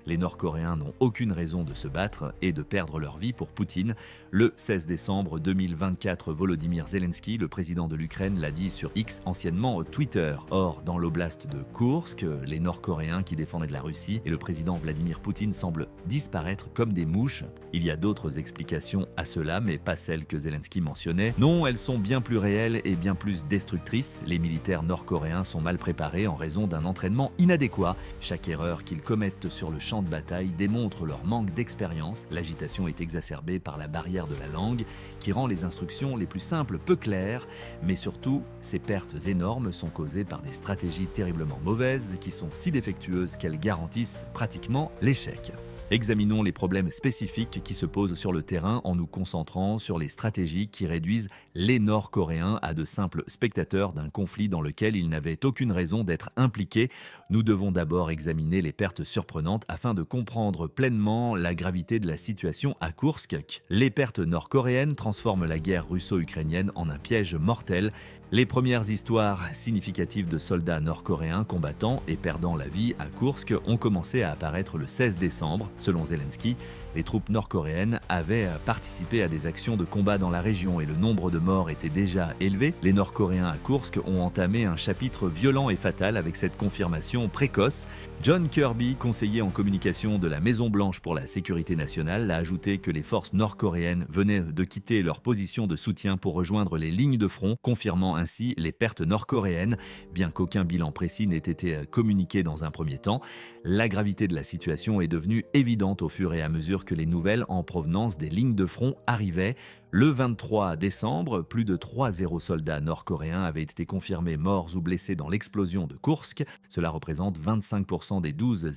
Les Nord-Coréens n'ont aucune raison de se battre et de perdre leur vie pour Poutine. Le 16 décembre 2024, Volodymyr Zelensky, le président de l'Ukraine, l'a dit sur X, anciennement Twitter. Or, dans l'oblast de Koursk, les Nord-Coréens qui défendaient la Russie et le président Vladimir Poutine semblent disparaître comme des mouches. Il y a d'autres explications à cela, mais pas celles que Zelensky mentionnait. Non, elles sont bien plus réelles et bien plus destructrices. Les militaires nord-coréens sont mal préparés en raison d'un entraînement inadéquat. Chaque erreur qu'ils commettent sur le champ de bataille démontre leur manque d'expérience. L'agitation est exacerbée par la barrière de la langue qui rend les instructions les plus simples peu claires, mais surtout, ces pertes énormes sont causées par des stratégies terriblement mauvaises qui sont si défectueuses qu'elles garantissent pratiquement l'échec. Examinons les problèmes spécifiques qui se posent sur le terrain en nous concentrant sur les stratégies qui réduisent les Nord-Coréens à de simples spectateurs d'un conflit dans lequel ils n'avaient aucune raison d'être impliqués. Nous devons d'abord examiner les pertes surprenantes afin de comprendre pleinement la gravité de la situation à Koursk. Les pertes nord-coréennes transforment la guerre russo-ukrainienne en un piège mortel. Les premières histoires significatives de soldats nord-coréens combattant et perdant la vie à Koursk ont commencé à apparaître le 16 décembre. Selon Zelensky, les troupes nord-coréennes avaient participé à des actions de combat dans la région et le nombre de morts était déjà élevé. Les Nord-Coréens à Koursk ont entamé un chapitre violent et fatal avec cette confirmation précoce. John Kirby, conseiller en communication de la Maison-Blanche pour la sécurité nationale, a ajouté que les forces nord-coréennes venaient de quitter leur position de soutien pour rejoindre les lignes de front, confirmant ainsi les pertes nord-coréennes. Bien qu'aucun bilan précis n'ait été communiqué dans un premier temps, la gravité de la situation est devenue évidente au fur et à mesure que les nouvelles en provenance des lignes de front arrivaient. Le 23 décembre, plus de 3 soldats nord-coréens avaient été confirmés morts ou blessés dans l'explosion de Koursk. Cela représente 25% des 12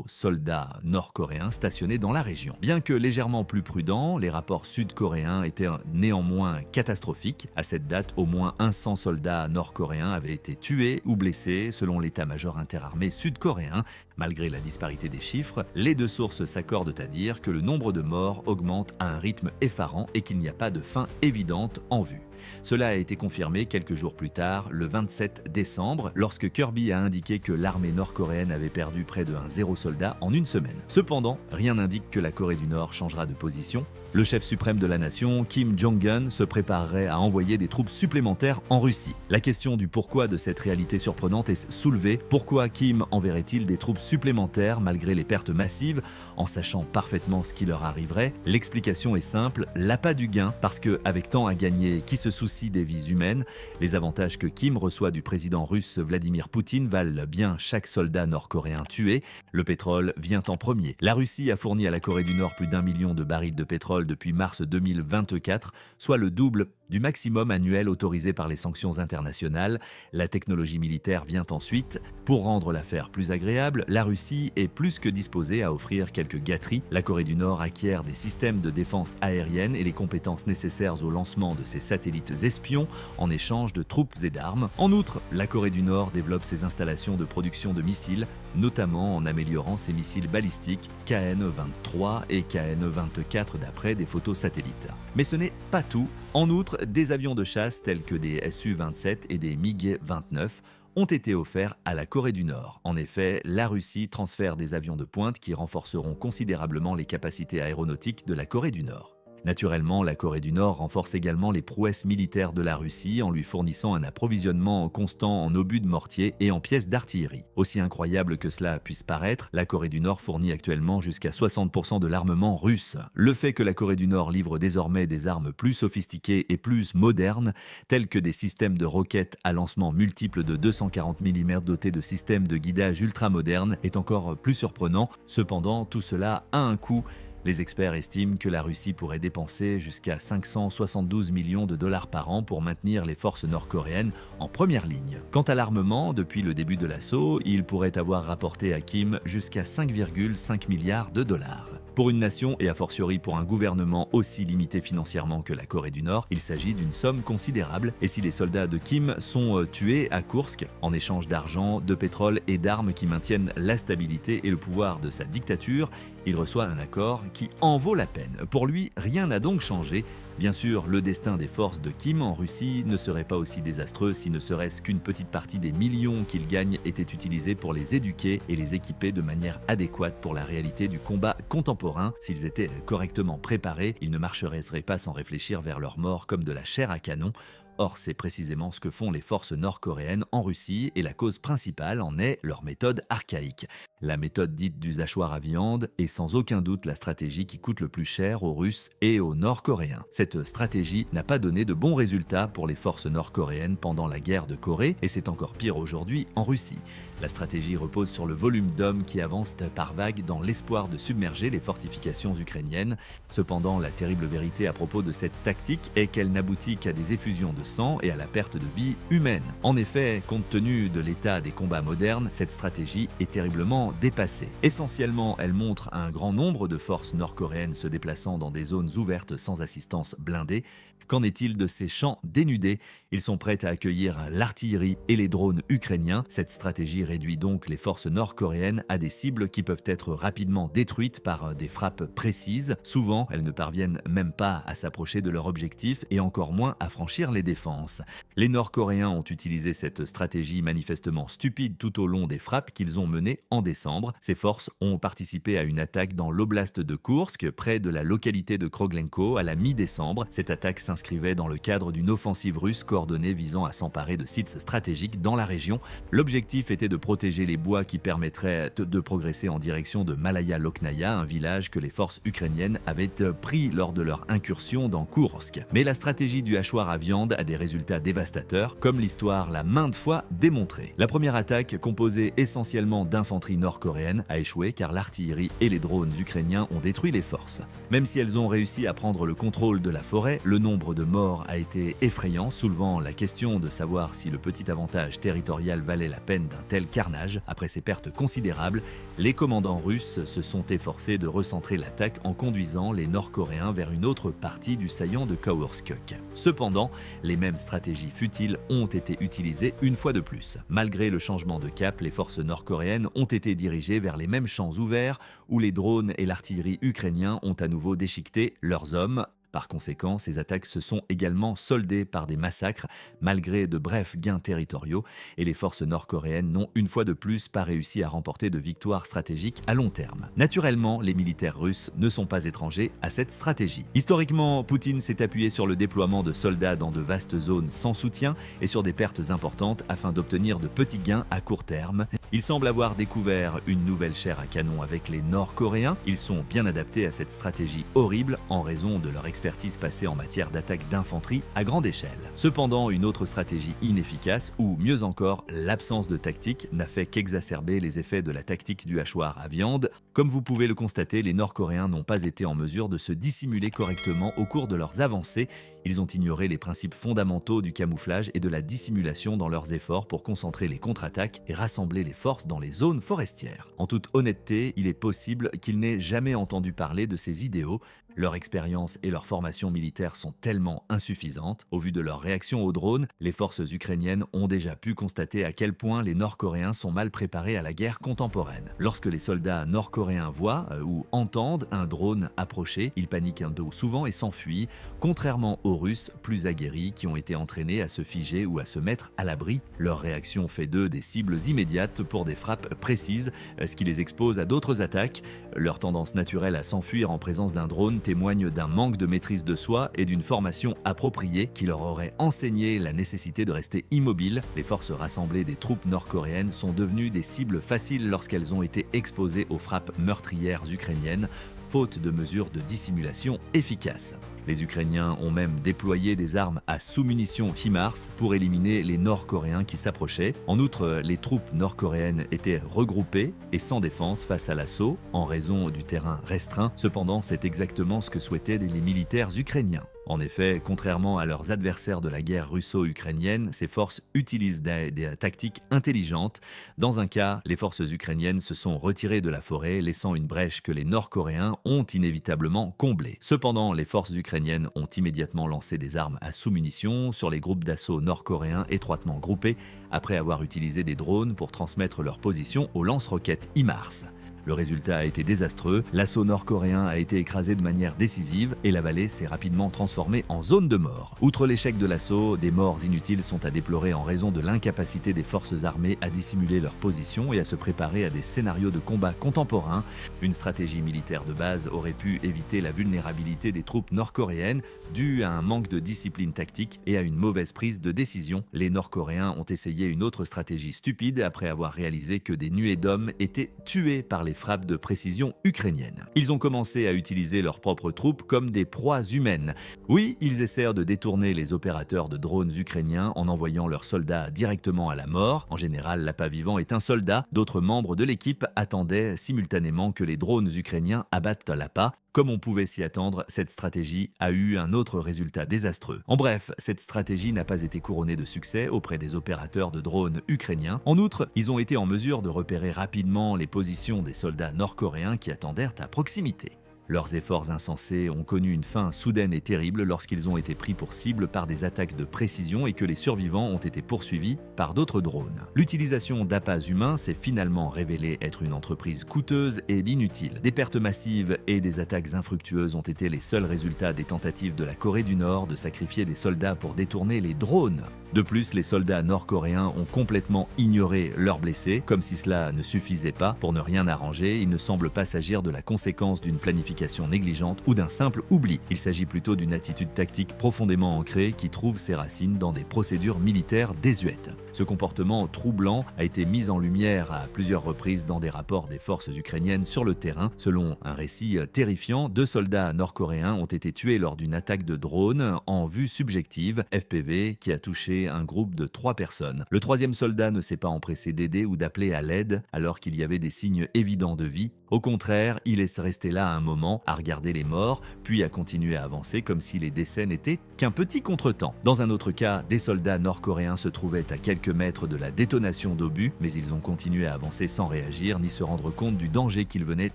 soldats nord-coréens stationnés dans la région. Bien que légèrement plus prudents, les rapports sud-coréens étaient néanmoins catastrophiques. À cette date, au moins 100 soldats nord-coréens avaient été tués ou blessés selon l'état-major interarmé sud-coréen. Malgré la disparité des chiffres, les deux sources s'accordent à dire que le nombre de morts augmente à un rythme effarant et qu'il n'y a pas de fin évidente en vue. Cela a été confirmé quelques jours plus tard, le 27 décembre, lorsque Kirby a indiqué que l'armée nord-coréenne avait perdu près de 0 soldat en une semaine. Cependant, rien n'indique que la Corée du Nord changera de position. Le chef suprême de la nation, Kim Jong-un, se préparerait à envoyer des troupes supplémentaires en Russie. La question du pourquoi de cette réalité surprenante est soulevée. Pourquoi Kim enverrait-il des troupes supplémentaires malgré les pertes massives, en sachant parfaitement ce qui leur arriverait? L'explication est simple, l'appât du gain, parce qu'avec tant à gagner, qui se soucie des vies humaines, les avantages que Kim reçoit du président russe Vladimir Poutine valent bien chaque soldat nord-coréen tué. Le pétrole vient en premier. La Russie a fourni à la Corée du Nord plus d'1 million de barils de pétrole depuis mars 2024, soit le double du maximum annuel autorisé par les sanctions internationales. La technologie militaire vient ensuite. Pour rendre l'affaire plus agréable, la Russie est plus que disposée à offrir quelques gâteries. La Corée du Nord acquiert des systèmes de défense aérienne et les compétences nécessaires au lancement de ses satellites espions en échange de troupes et d'armes. En outre, la Corée du Nord développe ses installations de production de missiles, notamment en améliorant ses missiles balistiques KN-23 et KN-24 d'après des photos satellites. Mais ce n'est pas tout. En outre, des avions de chasse tels que des Su-27 et des MiG-29 ont été offerts à la Corée du Nord. En effet, la Russie transfère des avions de pointe qui renforceront considérablement les capacités aéronautiques de la Corée du Nord. Naturellement, la Corée du Nord renforce également les prouesses militaires de la Russie en lui fournissant un approvisionnement constant en obus de mortier et en pièces d'artillerie. Aussi incroyable que cela puisse paraître, la Corée du Nord fournit actuellement jusqu'à 60% de l'armement russe. Le fait que la Corée du Nord livre désormais des armes plus sophistiquées et plus modernes, telles que des systèmes de roquettes à lancement multiple de 240 mm dotés de systèmes de guidage ultramodernes, est encore plus surprenant. Cependant, tout cela a un coût. Les experts estiment que la Russie pourrait dépenser jusqu'à 572 millions de dollars par an pour maintenir les forces nord-coréennes en première ligne. Quant à l'armement, depuis le début de l'assaut, il pourrait avoir rapporté à Kim jusqu'à 5,5 milliards de dollars. Pour une nation et a fortiori pour un gouvernement aussi limité financièrement que la Corée du Nord, il s'agit d'une somme considérable. Et si les soldats de Kim sont tués à Koursk en échange d'argent, de pétrole et d'armes qui maintiennent la stabilité et le pouvoir de sa dictature, il reçoit un accord qui en vaut la peine. Pour lui, rien n'a donc changé. Bien sûr, le destin des forces de Kim en Russie ne serait pas aussi désastreux si ne serait-ce qu'une petite partie des millions qu'ils gagnent était utilisée pour les éduquer et les équiper de manière adéquate pour la réalité du combat contemporain. S'ils étaient correctement préparés, ils ne marcheraient pas sans réfléchir vers leur mort comme de la chair à canon. Or, c'est précisément ce que font les forces nord-coréennes en Russie et la cause principale en est leur méthode archaïque. La méthode dite du hachoir à viande est sans aucun doute la stratégie qui coûte le plus cher aux Russes et aux Nord-Coréens. Cette stratégie n'a pas donné de bons résultats pour les forces nord-coréennes pendant la guerre de Corée et c'est encore pire aujourd'hui en Russie. La stratégie repose sur le volume d'hommes qui avancent par vagues dans l'espoir de submerger les fortifications ukrainiennes. Cependant, la terrible vérité à propos de cette tactique est qu'elle n'aboutit qu'à des effusions de sang et à la perte de vie humaine. En effet, compte tenu de l'état des combats modernes, cette stratégie est terriblement dépassée. Essentiellement, elle montre un grand nombre de forces nord-coréennes se déplaçant dans des zones ouvertes sans assistance blindée. Qu'en est-il de ces champs dénudés? Ils sont prêts à accueillir l'artillerie et les drones ukrainiens. Cette stratégie réduit donc les forces nord-coréennes à des cibles qui peuvent être rapidement détruites par des frappes précises. Souvent, elles ne parviennent même pas à s'approcher de leur objectif et encore moins à franchir les défenses. Les Nord-Coréens ont utilisé cette stratégie manifestement stupide tout au long des frappes qu'ils ont menées en décembre. Ces forces ont participé à une attaque dans l'oblast de Koursk, près de la localité de Kroglenko, à la mi-décembre. Cette attaque s'inscrivait dans le cadre d'une offensive russe coordonnée visant à s'emparer de sites stratégiques dans la région. L'objectif était de protéger les bois qui permettraient de progresser en direction de Malaya Loknaya, un village que les forces ukrainiennes avaient pris lors de leur incursion dans Koursk. Mais la stratégie du hachoir à viande a des résultats dévastateurs, comme l'histoire l'a maintes fois démontré. La première attaque, composée essentiellement d'infanterie nord-coréenne, a échoué car l'artillerie et les drones ukrainiens ont détruit les forces. Même si elles ont réussi à prendre le contrôle de la forêt, le nombre de morts a été effrayant, soulevant la question de savoir si le petit avantage territorial valait la peine d'un tel carnage. Après ces pertes considérables, les commandants russes se sont efforcés de recentrer l'attaque en conduisant les Nord-Coréens vers une autre partie du saillant de Kaworskuk. Cependant, les mêmes stratégies futiles ont été utilisées une fois de plus. Malgré le changement de cap, les forces nord-coréennes ont été dirigées vers les mêmes champs ouverts où les drones et l'artillerie ukrainiens ont à nouveau déchiqueté leurs hommes. Par conséquent, ces attaques se sont également soldées par des massacres, malgré de brefs gains territoriaux, et les forces nord-coréennes n'ont une fois de plus pas réussi à remporter de victoires stratégiques à long terme. Naturellement, les militaires russes ne sont pas étrangers à cette stratégie. Historiquement, Poutine s'est appuyé sur le déploiement de soldats dans de vastes zones sans soutien et sur des pertes importantes afin d'obtenir de petits gains à court terme. Il semble avoir découvert une nouvelle chair à canon avec les Nord-Coréens. Ils sont bien adaptés à cette stratégie horrible en raison de leur expertise passée en matière d'attaque d'infanterie à grande échelle. Cependant, une autre stratégie inefficace, ou mieux encore, l'absence de tactique, n'a fait qu'exacerber les effets de la tactique du hachoir à viande. Comme vous pouvez le constater, les Nord-Coréens n'ont pas été en mesure de se dissimuler correctement au cours de leurs avancées. Ils ont ignoré les principes fondamentaux du camouflage et de la dissimulation dans leurs efforts pour concentrer les contre-attaques et rassembler les forces dans les zones forestières. En toute honnêteté, il est possible qu'ils n'aient jamais entendu parler de ces idéaux. Leur expérience et leur formation militaire sont tellement insuffisantes. Au vu de leur réaction aux drones, les forces ukrainiennes ont déjà pu constater à quel point les Nord-Coréens sont mal préparés à la guerre contemporaine. Lorsque les soldats nord-coréens voient ou entendent un drone approcher, ils paniquent un peu souvent et s'enfuient, contrairement aux Russes plus aguerris qui ont été entraînés à se figer ou à se mettre à l'abri. Leur réaction fait d'eux des cibles immédiates pour des frappes précises, ce qui les expose à d'autres attaques. Leur tendance naturelle à s'enfuir en présence d'un drone témoigne d'un manque de maîtrise de soi et d'une formation appropriée qui leur aurait enseigné la nécessité de rester immobiles. Les forces rassemblées des troupes nord-coréennes sont devenues des cibles faciles lorsqu'elles ont été exposées aux frappes meurtrières ukrainiennes, faute de mesures de dissimulation efficaces. Les Ukrainiens ont même déployé des armes à sous-munitions HIMARS pour éliminer les Nord-Coréens qui s'approchaient. En outre, les troupes nord-coréennes étaient regroupées et sans défense face à l'assaut, en raison du terrain restreint. Cependant, c'est exactement ce que souhaitaient les militaires ukrainiens. En effet, contrairement à leurs adversaires de la guerre russo-ukrainienne, ces forces utilisent des tactiques intelligentes. Dans un cas, les forces ukrainiennes se sont retirées de la forêt, laissant une brèche que les Nord-Coréens ont inévitablement comblée. Cependant, les forces ukrainiennes ont immédiatement lancé des armes à sous-munitions sur les groupes d'assaut nord-coréens étroitement groupés, après avoir utilisé des drones pour transmettre leur position aux lance-roquettes HIMARS. Le résultat a été désastreux, l'assaut nord-coréen a été écrasé de manière décisive et la vallée s'est rapidement transformée en zone de mort. Outre l'échec de l'assaut, des morts inutiles sont à déplorer en raison de l'incapacité des forces armées à dissimuler leur position et à se préparer à des scénarios de combat contemporains. Une stratégie militaire de base aurait pu éviter la vulnérabilité des troupes nord-coréennes due à un manque de discipline tactique et à une mauvaise prise de décision. Les Nord-Coréens ont essayé une autre stratégie stupide après avoir réalisé que des nuées d'hommes étaient tués par les frappes de précision ukrainiennes. Ils ont commencé à utiliser leurs propres troupes comme des proies humaines. Oui, ils essayèrent de détourner les opérateurs de drones ukrainiens en envoyant leurs soldats directement à la mort. En général, l'appât vivant est un soldat. D'autres membres de l'équipe attendaient simultanément que les drones ukrainiens abattent l'appât. Comme on pouvait s'y attendre, cette stratégie a eu un autre résultat désastreux. En bref, cette stratégie n'a pas été couronnée de succès auprès des opérateurs de drones ukrainiens. En outre, ils ont été en mesure de repérer rapidement les positions des soldats nord-coréens qui attendèrent à proximité. Leurs efforts insensés ont connu une fin soudaine et terrible lorsqu'ils ont été pris pour cible par des attaques de précision et que les survivants ont été poursuivis par d'autres drones. L'utilisation d'appâts humains s'est finalement révélée être une entreprise coûteuse et inutile. Des pertes massives et des attaques infructueuses ont été les seuls résultats des tentatives de la Corée du Nord de sacrifier des soldats pour détourner les drones. De plus, les soldats nord-coréens ont complètement ignoré leurs blessés. Comme si cela ne suffisait pas, pour ne rien arranger, il ne semble pas s'agir de la conséquence d'une planification négligente ou d'un simple oubli. Il s'agit plutôt d'une attitude tactique profondément ancrée qui trouve ses racines dans des procédures militaires désuètes. Ce comportement troublant a été mis en lumière à plusieurs reprises dans des rapports des forces ukrainiennes sur le terrain. Selon un récit terrifiant, 2 soldats nord-coréens ont été tués lors d'une attaque de drone en vue subjective, FPV, qui a touché un groupe de 3 personnes. Le 3e soldat ne s'est pas empressé d'aider ou d'appeler à l'aide alors qu'il y avait des signes évidents de vie. Au contraire, il est resté là un moment à regarder les morts, puis à continuer à avancer comme si les décès n'étaient qu'un petit contretemps. Dans un autre cas, des soldats nord-coréens se trouvaient à quelques mètres de la détonation d'obus, mais ils ont continué à avancer sans réagir ni se rendre compte du danger qu'ils venaient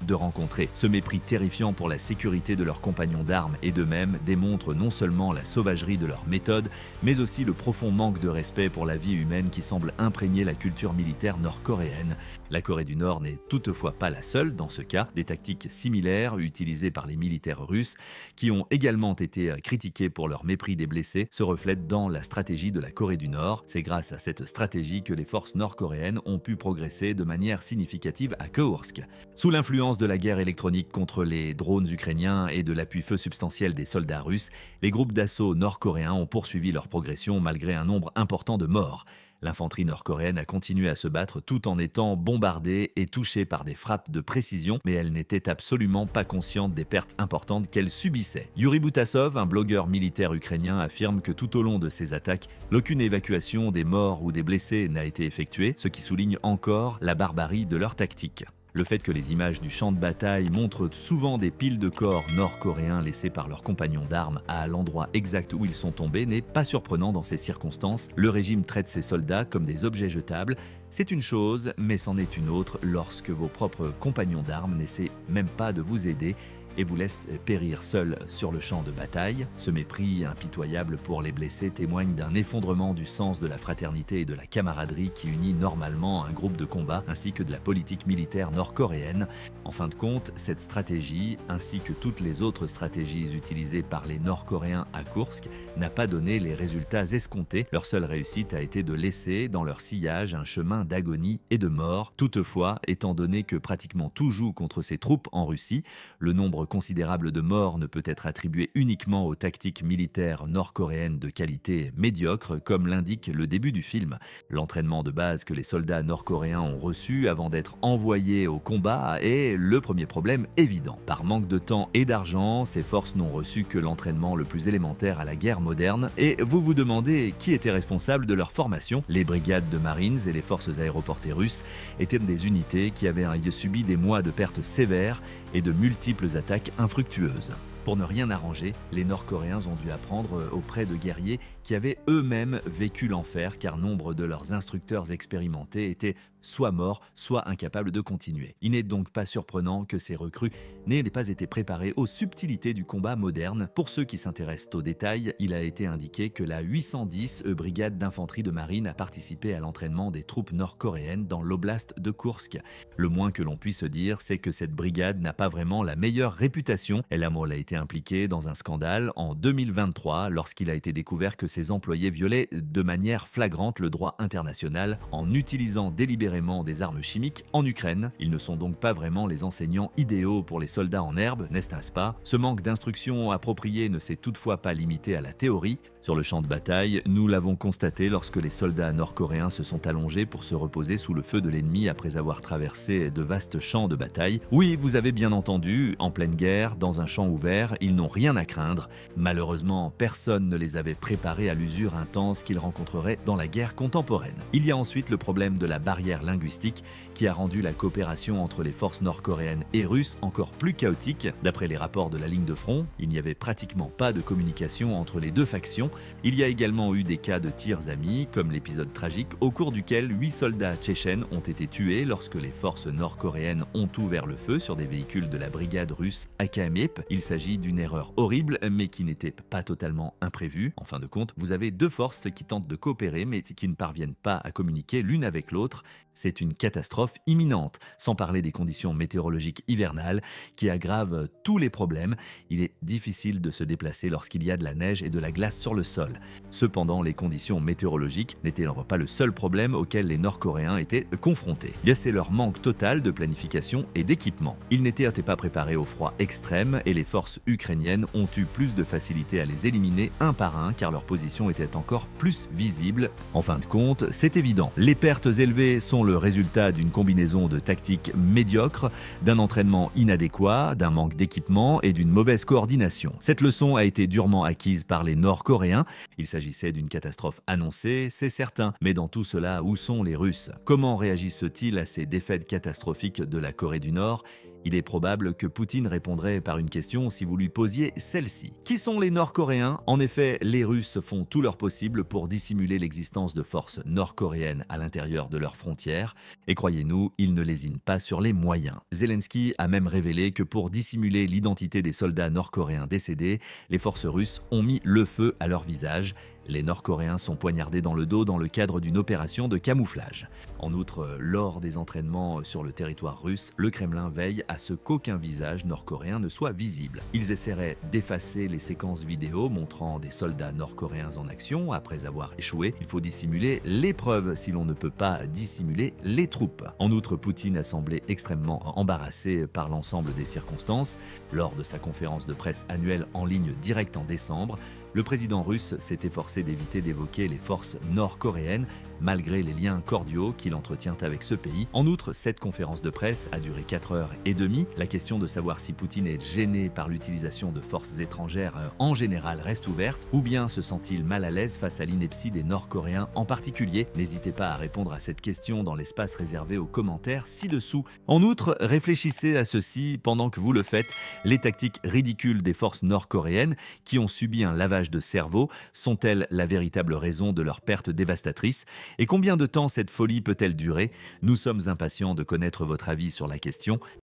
de rencontrer. Ce mépris terrifiant pour la sécurité de leurs compagnons d'armes et d'eux-mêmes démontre non seulement la sauvagerie de leurs méthodes, mais aussi le profond manque de respect pour la vie humaine qui semble imprégner la culture militaire nord-coréenne. La Corée du Nord n'est toutefois pas la seule dans ce cas. Des tactiques similaires utilisées par les militaires russes, qui ont également été critiqués pour leur mépris des blessés, se reflètent dans la stratégie de la Corée du Nord. C'est grâce à cette stratégie que les forces nord-coréennes ont pu progresser de manière significative à Kursk. Sous l'influence de la guerre électronique contre les drones ukrainiens et de l'appui-feu substantiel des soldats russes, les groupes d'assaut nord-coréens ont poursuivi leur progression malgré un nombre important de morts. L'infanterie nord-coréenne a continué à se battre tout en étant bombardée et touchée par des frappes de précision, mais elle n'était absolument pas consciente des pertes importantes qu'elle subissait. Yuri Butasov, un blogueur militaire ukrainien, affirme que tout au long de ces attaques, aucune évacuation des morts ou des blessés n'a été effectuée, ce qui souligne encore la barbarie de leur tactique. Le fait que les images du champ de bataille montrent souvent des piles de corps nord-coréens laissés par leurs compagnons d'armes à l'endroit exact où ils sont tombés n'est pas surprenant dans ces circonstances. Le régime traite ses soldats comme des objets jetables. C'est une chose, mais c'en est une autre lorsque vos propres compagnons d'armes n'essaient même pas de vous aider et vous laisse périr seul sur le champ de bataille. Ce mépris impitoyable pour les blessés témoigne d'un effondrement du sens de la fraternité et de la camaraderie qui unit normalement un groupe de combat ainsi que de la politique militaire nord-coréenne. En fin de compte, cette stratégie, ainsi que toutes les autres stratégies utilisées par les Nord-Coréens à Kursk, n'a pas donné les résultats escomptés. Leur seule réussite a été de laisser dans leur sillage un chemin d'agonie et de mort. Toutefois, étant donné que pratiquement tout joue contre ces troupes en Russie, le nombre considérable de morts ne peut être attribué uniquement aux tactiques militaires nord-coréennes de qualité médiocre, comme l'indique le début du film. L'entraînement de base que les soldats nord-coréens ont reçu avant d'être envoyés au combat est le premier problème évident. Par manque de temps et d'argent, ces forces n'ont reçu que l'entraînement le plus élémentaire à la guerre moderne. Et vous vous demandez qui était responsable de leur formation. Les brigades de Marines et les forces aéroportées russes étaient des unités qui avaient subi des mois de pertes sévères et de multiples attaques infructueuses. Pour ne rien arranger, les Nord-Coréens ont dû apprendre auprès de guerriers qui avaient eux-mêmes vécu l'enfer car nombre de leurs instructeurs expérimentés étaient soit morts, soit incapables de continuer. Il n'est donc pas surprenant que ces recrues n'aient pas été préparées aux subtilités du combat moderne. Pour ceux qui s'intéressent aux détails, il a été indiqué que la 810 brigade d'infanterie de marine a participé à l'entraînement des troupes nord-coréennes dans l'oblast de Koursk. Le moins que l'on puisse dire, c'est que cette brigade n'a pas vraiment la meilleure réputation. El Amol a été impliqué dans un scandale en 2023 lorsqu'il a été découvert que ses employés violaient de manière flagrante le droit international en utilisant délibérément des armes chimiques en Ukraine. Ils ne sont donc pas vraiment les enseignants idéaux pour les soldats en herbe, n'est-ce pas? Ce manque d'instructions appropriées ne s'est toutefois pas limité à la théorie. Sur le champ de bataille, nous l'avons constaté lorsque les soldats nord-coréens se sont allongés pour se reposer sous le feu de l'ennemi après avoir traversé de vastes champs de bataille. Oui, vous avez bien entendu, en pleine guerre, dans un champ ouvert, ils n'ont rien à craindre. Malheureusement, personne ne les avait préparés à l'usure intense qu'ils rencontreraient dans la guerre contemporaine. Il y a ensuite le problème de la barrière linguistique qui a rendu la coopération entre les forces nord-coréennes et russes encore plus chaotique. D'après les rapports de la ligne de front, il n'y avait pratiquement pas de communication entre les deux factions. Il y a également eu des cas de tirs amis, comme l'épisode tragique au cours duquel 8 soldats tchétchènes ont été tués lorsque les forces nord-coréennes ont ouvert le feu sur des véhicules de la brigade russe AKMEP. Il s'agit d'une erreur horrible, mais qui n'était pas totalement imprévue. En fin de compte, vous avez deux forces qui tentent de coopérer, mais qui ne parviennent pas à communiquer l'une avec l'autre. C'est une catastrophe imminente, sans parler des conditions météorologiques hivernales qui aggravent tous les problèmes. Il est difficile de se déplacer lorsqu'il y a de la neige et de la glace sur le sol. Cependant, les conditions météorologiques n'étaient pas le seul problème auquel les Nord-Coréens étaient confrontés. C'est leur manque total de planification et d'équipement. Ils n'étaient pas préparés au froid extrême et les forces ukrainiennes ont eu plus de facilité à les éliminer un par un car leur position était encore plus visible. En fin de compte, c'est évident. Les pertes élevées sont le résultat d'une combinaison de tactiques médiocres, d'un entraînement inadéquat, d'un manque d'équipement et d'une mauvaise coordination. Cette leçon a été durement acquise par les Nord-Coréens. Il s'agissait d'une catastrophe annoncée, c'est certain. Mais dans tout cela, où sont les Russes? Comment réagissent-ils à ces défaites catastrophiques de la Corée du Nord? Il est probable que Poutine répondrait par une question si vous lui posiez celle-ci. Qui sont les Nord-Coréens? En effet, les Russes font tout leur possible pour dissimuler l'existence de forces nord-coréennes à l'intérieur de leurs frontières. Et croyez-nous, ils ne lésinent pas sur les moyens. Zelensky a même révélé que pour dissimuler l'identité des soldats nord-coréens décédés, les forces russes ont mis le feu à leur visage. Les Nord-Coréens sont poignardés dans le dos dans le cadre d'une opération de camouflage. En outre, lors des entraînements sur le territoire russe, le Kremlin veille à ce qu'aucun visage nord-coréen ne soit visible. Ils essaieraient d'effacer les séquences vidéo montrant des soldats nord-coréens en action après avoir échoué. Il faut dissimuler les preuves si l'on ne peut pas dissimuler les troupes. En outre, Poutine a semblé extrêmement embarrassé par l'ensemble des circonstances. Lors de sa conférence de presse annuelle en ligne directe en décembre, le président russe s'est efforcé d'éviter d'évoquer les forces nord-coréennes, malgré les liens cordiaux qu'il entretient avec ce pays. En outre, cette conférence de presse a duré 4h30. La question de savoir si Poutine est gêné par l'utilisation de forces étrangères en général reste ouverte, ou bien se sent-il mal à l'aise face à l'ineptie des Nord-Coréens en particulier? N'hésitez pas à répondre à cette question dans l'espace réservé aux commentaires ci-dessous. En outre, réfléchissez à ceci pendant que vous le faites. Les tactiques ridicules des forces nord-coréennes qui ont subi un lavage de cerveau sont-elles la véritable raison de leur perte dévastatrice? Et combien de temps cette folie peut-elle durer? Nous sommes impatients de connaître votre avis sur la question.